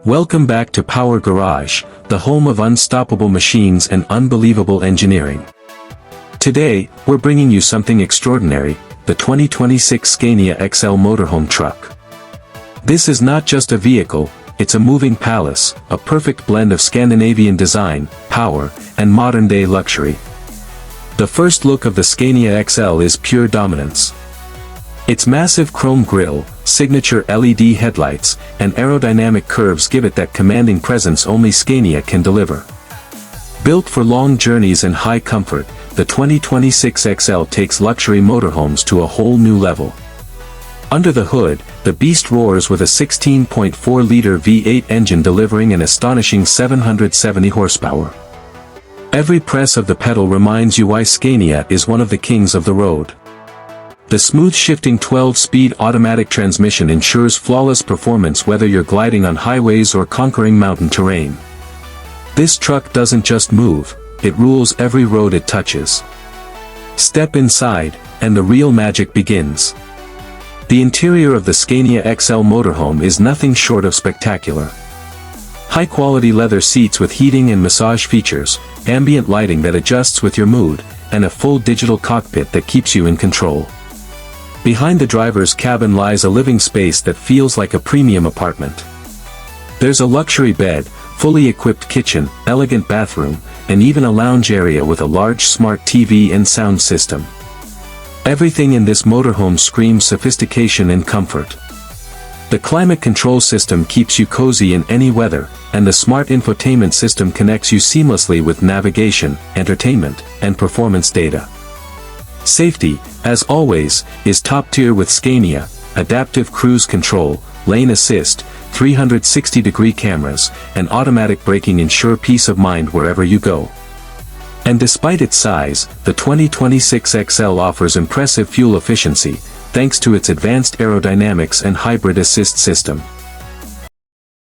Welcome back to Power Garage, the home of unstoppable machines and unbelievable engineering. Today, we're bringing you something extraordinary, the 2026 Scania XL Motorhome Truck. This is not just a vehicle, it's a moving palace, a perfect blend of Scandinavian design, power, and modern-day luxury. The first look of the Scania XL is pure dominance. Its massive chrome grille, signature LED headlights, and aerodynamic curves give it that commanding presence only Scania can deliver. Built for long journeys and high comfort, the 2026 XL takes luxury motorhomes to a whole new level. Under the hood, the beast roars with a 16.4-liter V8 engine delivering an astonishing 770 horsepower. Every press of the pedal reminds you why Scania is one of the kings of the road. The smooth-shifting 12-speed automatic transmission ensures flawless performance whether you're gliding on highways or conquering mountain terrain. This truck doesn't just move, it rules every road it touches. Step inside, and the real magic begins. The interior of the Scania XL motorhome is nothing short of spectacular. High-quality leather seats with heating and massage features, ambient lighting that adjusts with your mood, and a full digital cockpit that keeps you in control. Behind the driver's cabin lies a living space that feels like a premium apartment. There's a luxury bed, fully equipped kitchen, elegant bathroom, and even a lounge area with a large smart TV and sound system. Everything in this motorhome screams sophistication and comfort. The climate control system keeps you cozy in any weather, and the smart infotainment system connects you seamlessly with navigation, entertainment, and performance data. Safety, as always, is top tier with Scania, adaptive cruise control, lane assist, 360-degree cameras, and automatic braking ensure peace of mind wherever you go. And despite its size, the 2026 XL offers impressive fuel efficiency, thanks to its advanced aerodynamics and hybrid assist system.